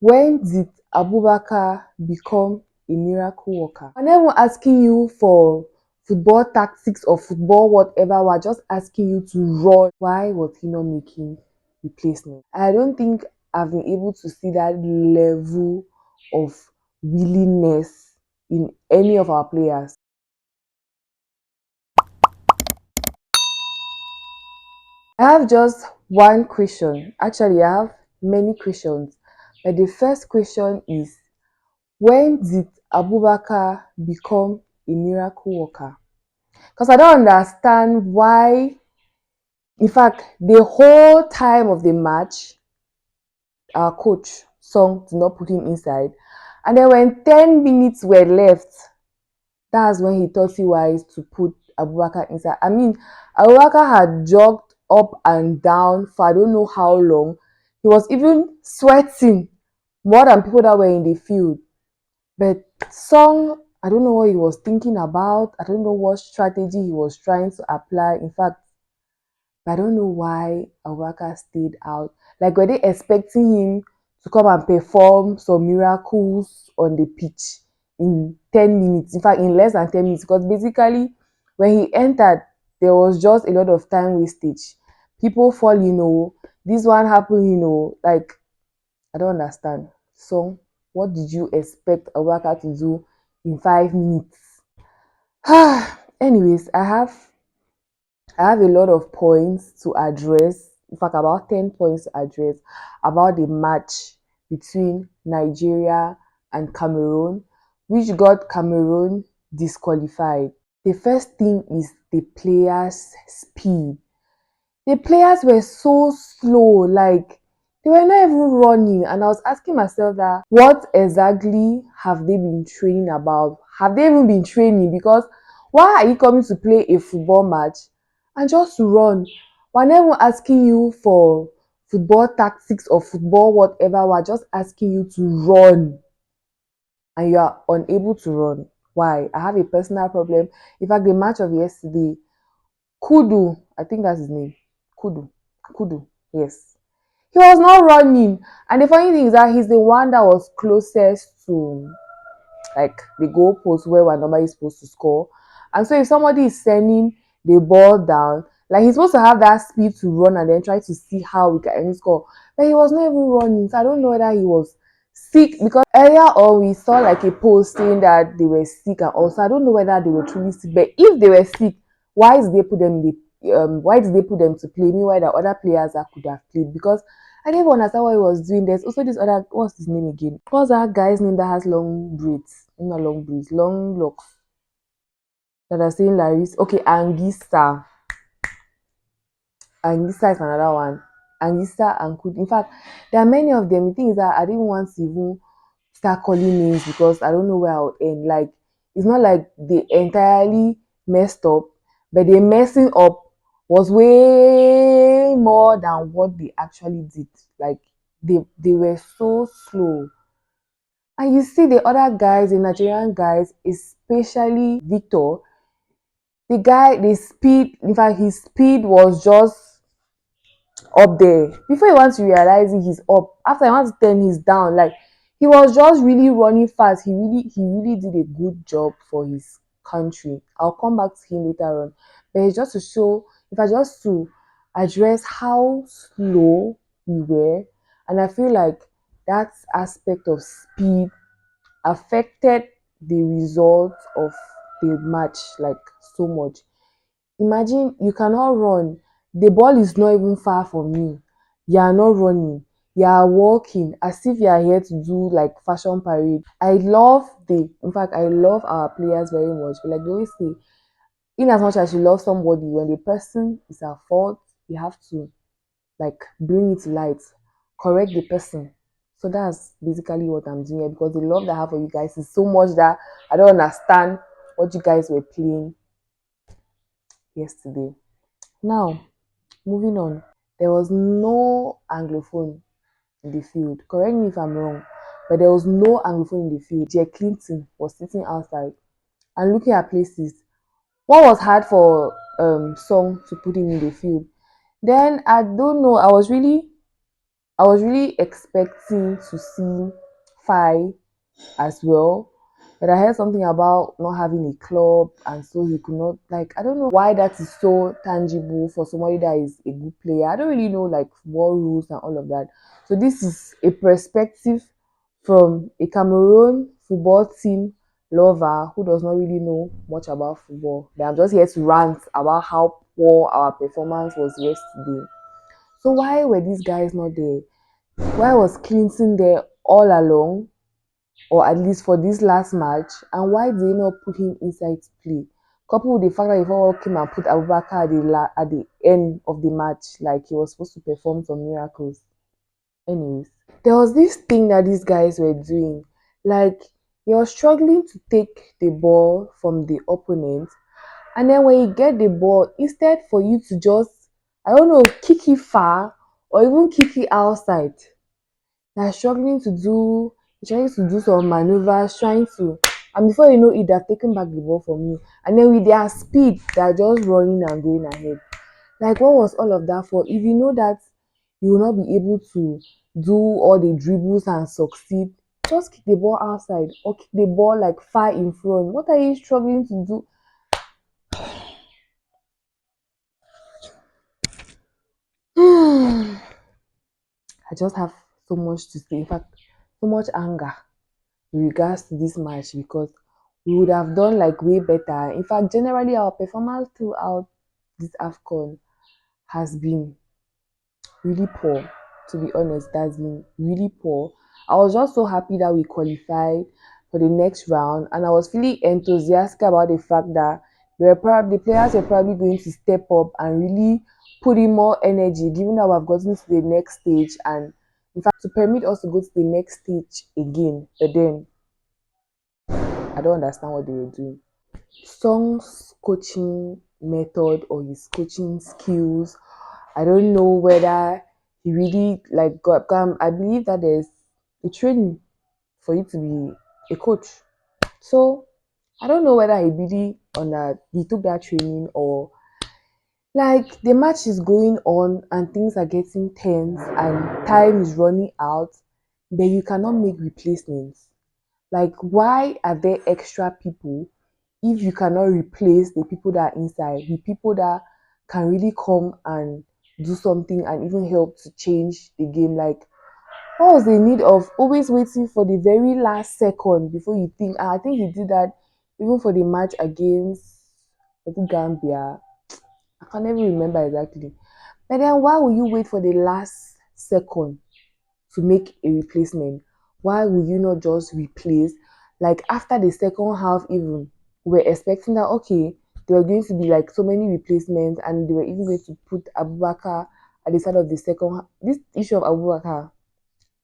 When did Aboubakar become a miracle worker? I'm not even asking you for football tactics or football whatever. We're just asking you to run. Why was he not making replacement? I don't think I've been able to see that level of willingness in any of our players. I have just one question. Actually, I have many questions. But the first question is, when did Aboubakar become a miracle worker? Because I don't understand why, in fact, the whole time of the match, our coach, Song, did not put him inside. And then when 10 minutes were left, that's when he thought it wise to put Aboubakar inside. I mean, Aboubakar had jogged up and down for I don't know how long. He was even sweating more than people that were in the field. But Song, I don't know what he was thinking about. I don't know what strategy he was trying to apply. In fact, I don't know why Aboubakar stayed out. Like, were they expecting him to come and perform some miracles on the pitch in 10 minutes? In fact, in less than 10 minutes. Because basically, when he entered, there was just a lot of time wastage. People fall, this one happened, like, I don't understand. So, what did you expect a worker to do in 5 minutes? Anyways, I have a lot of points to address. In fact, about 10 points to address about the match between Nigeria and Cameroon, which got Cameroon disqualified. The first thing is the players' speed. The players were so slow, like they were not even running. And I was asking myself that what exactly have they been training about? Have they even been training? Because why are you coming to play a football match and just to run? We're not even asking you for football tactics or football whatever. We're just asking you to run and you are unable to run. Why? I have a personal problem. In fact, the match of yesterday, Kudu, I think that's his name. Kudu, yes. He was not running. And the funny thing is that he's the one that was closest to like the goalpost where we're normally supposed to score. And so if somebody is sending the ball down, like he's supposed to have that speed to run and then try to see how we can score. But he was not even running. So I don't know whether he was sick, because earlier on we saw like a post saying that they were sick, and also I don't know whether they were truly sick. But if they were sick, why did they put them in the why did they put them to play? Meanwhile, the other players that could have played, because I didn't understand what he was doing. There's also this other, what's his name again? What's that guy's name that has long braids? Not long braids, long locks. That are saying Laris. Okay, Angista. Angista is another one. Angista and Kud. In fact, there are many of them. The thing is that I didn't want to even start calling names because I don't know where I'll end. Like, it's not like they entirely messed up, but the messing up was way more than what they actually did. Like, they were so slow. And you see the other guys, the Nigerian guys, especially Victor, the guy, the speed, in fact, his speed was just up there. Before he wants to realize it, he's up. After he wants to turn, he's down. Like, he was just really running fast. He really did a good job for his country. I'll come back to him later on. But it's just to show, in fact, just to address how slow we were. And I feel like that aspect of speed affected the result of the match like so much. Imagine you cannot run, the ball is not even far from you, you are not running, you are walking as if you are here to do like fashion parade. I love our players very much, but like they always say, in as much as you love somebody, when the person is at fault, you have to like bring it to light, correct the person. So that's basically what I'm doing here, because the love that I have for you guys is so much that I don't understand what you guys were playing yesterday. Now, moving on, there was no anglophone in the field. Correct me if I'm wrong, but there was no anglophone in the field. Jay Clinton was sitting outside and looking at places. What was hard for Song to put him in the field? Then I don't know. I was really I was really expecting to see Fi as well. But I heard something about not having a club, and so he could not, like, I don't know why that is so tangible for somebody that is a good player. I don't really know like football rules and all of that. So this is a perspective from a Cameroon football team lover who does not really know much about football. But I'm just here to rant about how poor our performance was yesterday. So why were these guys not there? Why was Clinton there all along, or at least for this last match, and why did they not put him inside to play? Coupled with the fact that the forward came and put Aboubakar at the end of the match, like he was supposed to perform some miracles. Anyways, there was this thing that these guys were doing, like you're struggling to take the ball from the opponent, and then when you get the ball, instead for you to just, I don't know, kick it far or even kick it outside, they're struggling to do, trying to do some maneuvers, trying to, and before you know it, they're taking back the ball from you. And then with their speed, they're just running and going ahead. Like, what was all of that for? If you know that you will not be able to do all the dribbles and succeed, just kick the ball outside or kick the ball like far in front. What are you struggling to do? I just have so much to say. In fact, so much anger in regards to this match because we would have done like way better. In fact, generally our performance throughout this AFCON has been really poor. To be honest, that's been really poor. I was just so happy that we qualified for the next round, and I was feeling enthusiastic about the fact that the players were probably going to step up and really put in more energy, given that we've gotten to the next stage, and in fact to permit us to go to the next stage again. But then I don't understand what they were doing. Song's coaching method or his coaching skills, I don't know whether he really like got. I believe that there's a training for you to be a coach. So I don't know whether he really on that he took that training, or like the match is going on and things are getting tense and time is running out, but you cannot make replacements. Like, why are there extra people if you cannot replace the people that are inside, the people that can really come and do something and even help to change the game? Like, what was the need of always waiting for the very last second before you think? I think he did that even for the match against, was it Gambia? I can't even remember exactly. But then why will you wait for the last second to make a replacement? Why will you not just replace? Like after the second half, even we're expecting that okay, there were going to be like so many replacements, and they were even going to put Abubakar at the start of the second half. This issue of Abubakar,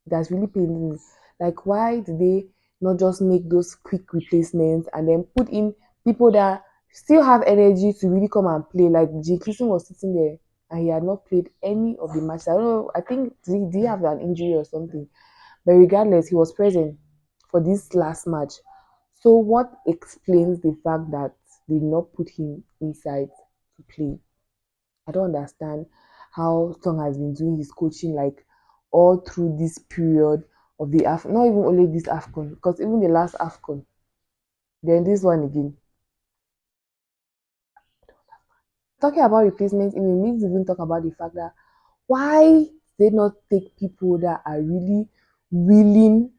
that's really pained me. Like, why did they not just make those quick replacements and then put in people that still have energy to really come and play? Like, Jay Christian was sitting there and he had not played any of the matches. I don't know. I think did he have an injury or something? But regardless, he was present for this last match. So, what explains the fact that they did not put him inside to play? I don't understand how Song has been doing his coaching like all through this period of the not even only this AFCON, because even the last AFCON, then this one again. Talking about replacements, even needs to even talk about the fact that why they not take people that are really willing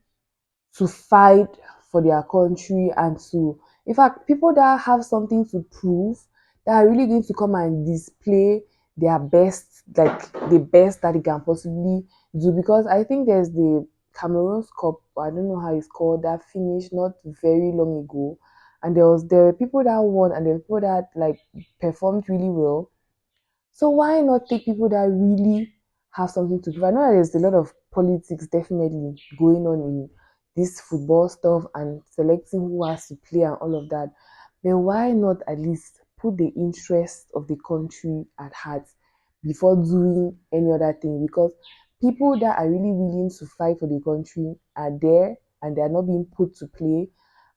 to fight for their country and to, in fact, people that have something to prove, that are really going to come and display their best, like the best that they can possibly do. Because I think there's the Cameroon's Cup, I don't know how it's called, that finished not very long ago, and there were people that won and there were people that like performed really well. So why not take people that really have something to give? I know that there's a lot of politics definitely going on in this football stuff and selecting who has to play and all of that. But why not at least put the interest of the country at heart before doing any other thing? Because people that are really willing to fight for the country are there and they are not being put to play.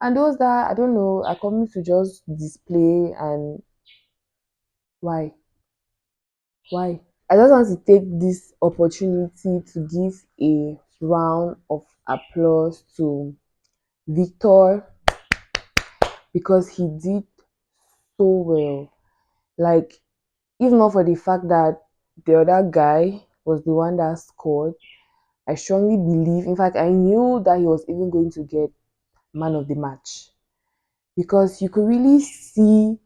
And those that, I don't know, are coming to just display, and why? Why? I just want to take this opportunity to give a round of applause to Victor because he did so well. Like, if not for the fact that the other guy was the one that scored, I strongly believe, in fact, I knew that he was even going to get man of the match because you could really see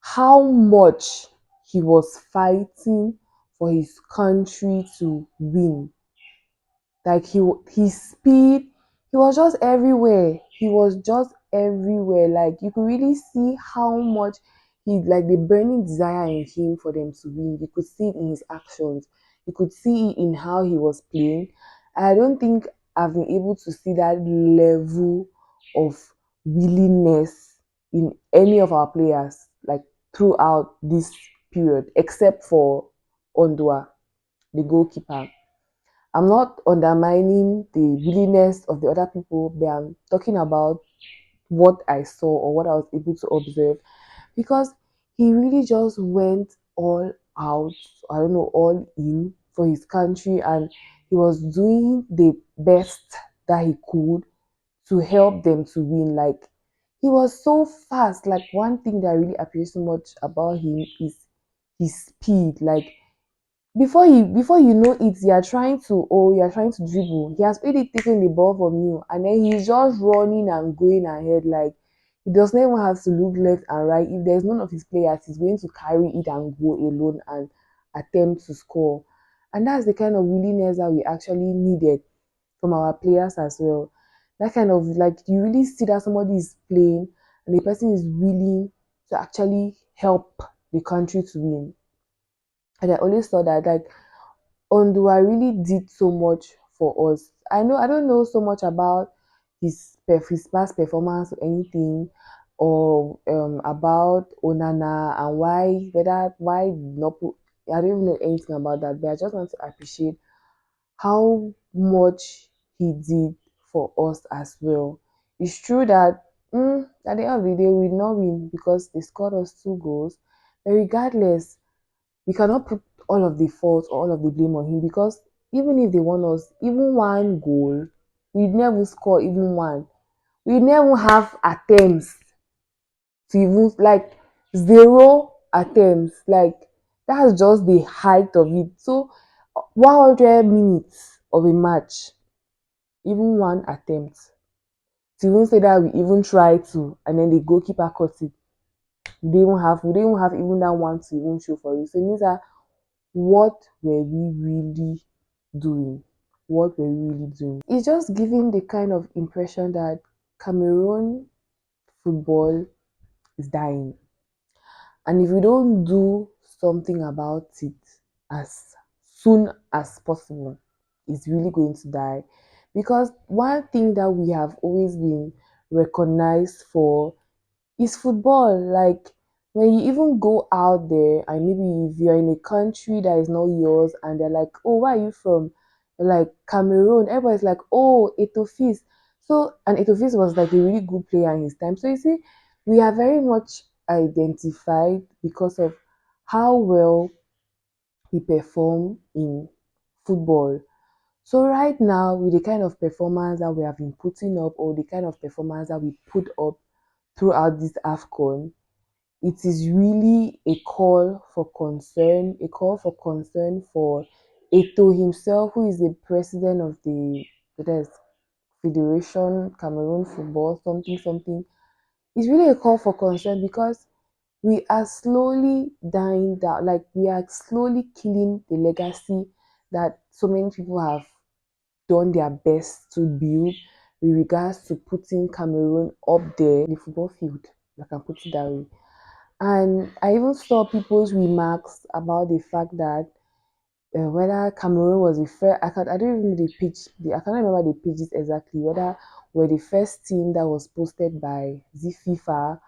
how much he was fighting for his country to win. Like his speed, he was just everywhere. He was just everywhere. Like you could really see how much he like the burning desire in him for them to win. You could see it in his actions. You could see it in how he was playing. I don't think I've been able to see that level of willingness in any of our players like throughout this period, except for Ondua, the goalkeeper. I'm not undermining the willingness of the other people, but I'm talking about what I saw or what I was able to observe because he really just went all out, I don't know, all in for his country, and he was doing the best that he could to help them to win. Like he was so fast. Like one thing that I really appreciate so much about him is his speed. Like before you know it, you're trying to dribble. He has already taken the ball from you, and then he's just running and going ahead. Like he does not even have to look left and right. If there's none of his players, he's going to carry it and go alone and attempt to score. And that's the kind of willingness that we actually needed from our players as well. That kind of like you really see that somebody is playing and the person is willing to actually help the country to win. And I always saw that like Ondua really did so much for us. I don't know so much about his past performance or anything, or about Onana and why not put, I don't even know anything about that, but I just want to appreciate how much he did for us as well. It's true that at the end of the day we did not win because they scored us 2 goals, but regardless, we cannot put all of the fault or all of the blame on him because even if they won us even 1 goal, we never score even one. We never have attempts to even like 0 attempts. Like that's just the height of it. So 100 minutes of a match, even one attempt. To even say that we even try to and then the goalkeeper caught it. We don't even have even that one to even show for it. So it means that what were we really doing? What were we really doing? It's just giving the kind of impression that Cameroon football is dying. And if we don't do something about it as soon as possible, it's really going to die. Because one thing that we have always been recognized for is football. Like when you even go out there and maybe if you're in a country that is not yours and they're like, oh, where are you from? You're like Cameroon. Everybody's like, oh, Etofis. So and Etofis was like a really good player in his time. So you see, we are very much identified because of how well we perform in football. So right now, with the kind of performance that we have been putting up, or the kind of performance that we put up throughout this AFCON, it is really a call for concern for Eto himself, who is the president of the there's Federation Cameroon Football, something something. It's really a call for concern because we are slowly dying down, like we are slowly killing the legacy that so many people have done their best to build with regards to putting Cameroon up there in the football field. I can put it that way. And I even saw people's remarks about the fact that whether Cameroon was the first, I don't even know the pitch, I can't remember the pages exactly, whether we're the first team that was posted by the FIFA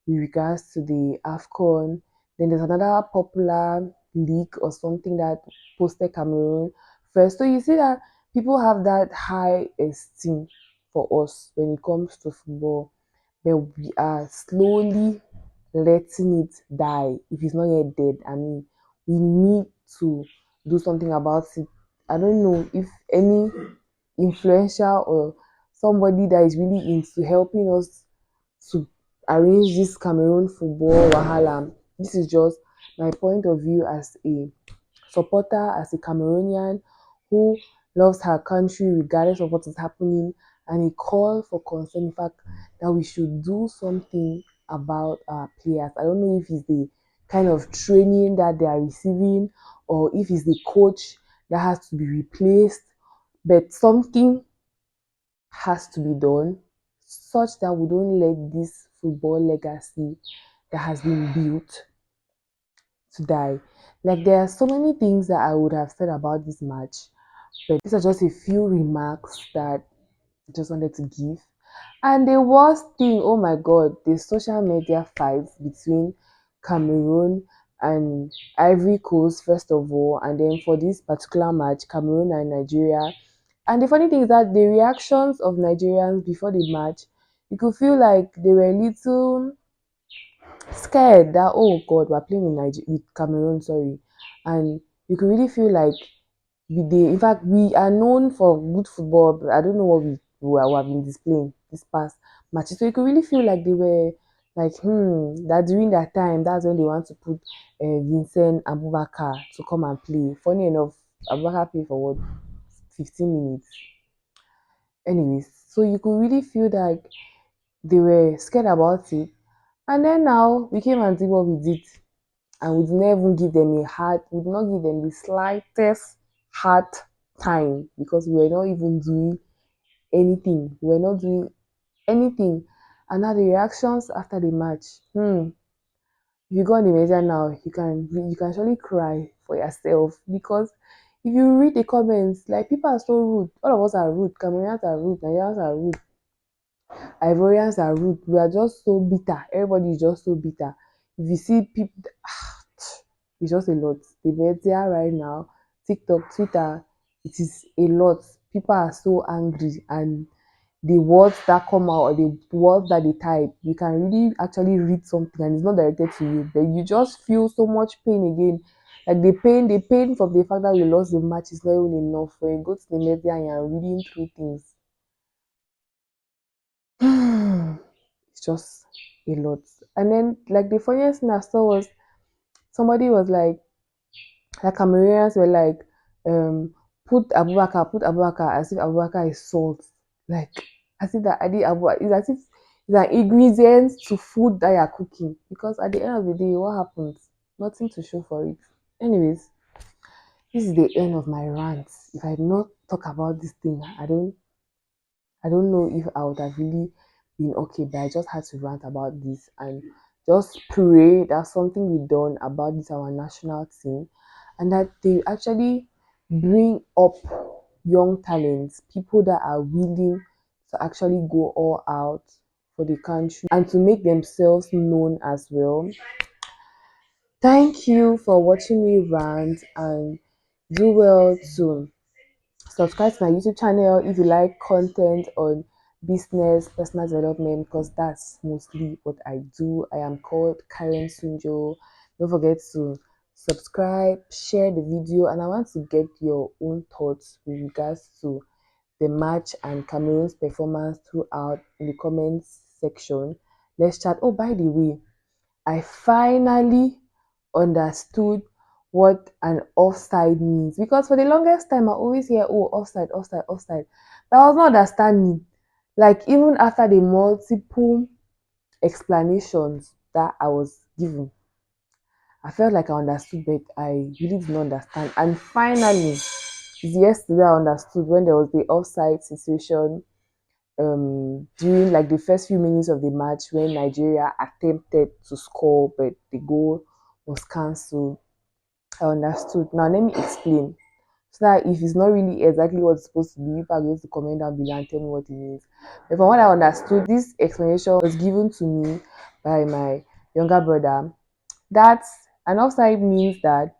with regards to the AFCON. Then there's another popular league or something that posted Cameroon first. So you see that people have that high esteem for us when it comes to football, but we are slowly letting it die if it's not yet dead. I mean, we need to do something about it. I don't know if any influential or somebody that is really into helping us to arrange this Cameroon football wahala. This is just my point of view as a supporter, as a Cameroonian who loves her country regardless of what is happening, and a call for concern, in fact, that we should do something about our players. I don't know if it's the kind of training that they are receiving or if it's the coach that has to be replaced, but something has to be done such that we don't let this football legacy that has been built to die. Like there are so many things that I would have said about this match, but these are just a few remarks that I just wanted to give. And the worst thing, oh my god, the social media fights between Cameroon and Ivory Coast first of all, and then for this particular match, Cameroon and Nigeria. And the funny thing is that the reactions of Nigerians before the match, you could feel like they were a little scared that, oh god, we're playing with with Cameroon, sorry. And you could really feel like in fact we are known for good football, but I don't know what we have been displaying this past matches. So you could really feel like they were like, that during that time, that's when they want to put Vincent Aboubakar to come and play. Funny enough, Aboubakar played for what, 15 minutes. Anyways, so you could really feel like they were scared about it. And then now we came and did what we did, and we did not even give them we did not give them the slightest hard time because we were not even doing anything. We were not doing anything. And now the reactions after the match. If you go on the media now, you can actually cry for yourself because if you read the comments, like people are so rude. All of us are rude. Cameroonians are rude. Nigerians are rude. Ivorians are rude. We are just so bitter. Everybody is just so bitter. If you see people, it's just a lot. The media right now, TikTok, Twitter, it is a lot. People are so angry, and the words that come out or the words that they type, you can really actually read something and it's not directed to you, but you just feel so much pain again. Like the pain from the fact that we lost the match is not even enough. When you go to the media and you're reading through things, it's just a lot. And then like the funniest thing I saw was somebody was like Cameroonians were like, put Abubakar as if Abubakar is salt. Like as if that Adi Abubakar is as if it's an ingredient to food that you're cooking. Because at the end of the day, what happens? Nothing to show for it. Anyways, this is the end of my rant. If I did not talk about this thing, I don't know if I would have really been okay, but I just had to rant about this and just pray that something be done about this our national team and that they actually bring up young talents, people that are willing to actually go all out for the country and to make themselves known as well. Thank you for watching me rant, and do well to subscribe to my YouTube channel if you like content on business, personal development, because that's mostly what I do. I am called Karen Sunjo. Don't forget to subscribe, share the video, and I want to get your own thoughts with regards to the match and Cameroon's performance throughout in the comments section. Let's chat. Oh, by the way, I finally understood what an offside means, because for the longest time I always hear, oh, offside, offside, offside, but I was not understanding. Like even after the multiple explanations that I was given, I felt like I understood, but I really did not understand. And finally, it's yesterday I understood when there was the offside situation during like the first few minutes of the match when Nigeria attempted to score but the goal was cancelled. I understood. Now let me explain. So that if it's not really exactly what it's supposed to be, people are going to comment down below and tell me what it means. But from what I understood, this explanation was given to me by my younger brother. That an offside means that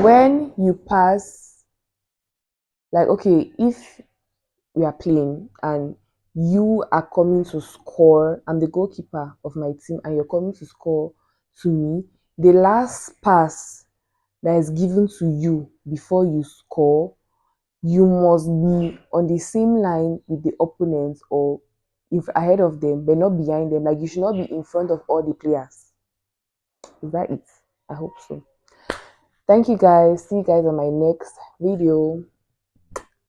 when you pass, like okay, if we are playing and you are coming to score, I'm the goalkeeper of my team and you're coming to score to me, the last pass that is given to you before you score, you must be on the same line with the opponents, or if ahead of them but not behind them. Like, you should not be in front of all the players. Is that it? I hope so. Thank you guys. See you guys on my next video.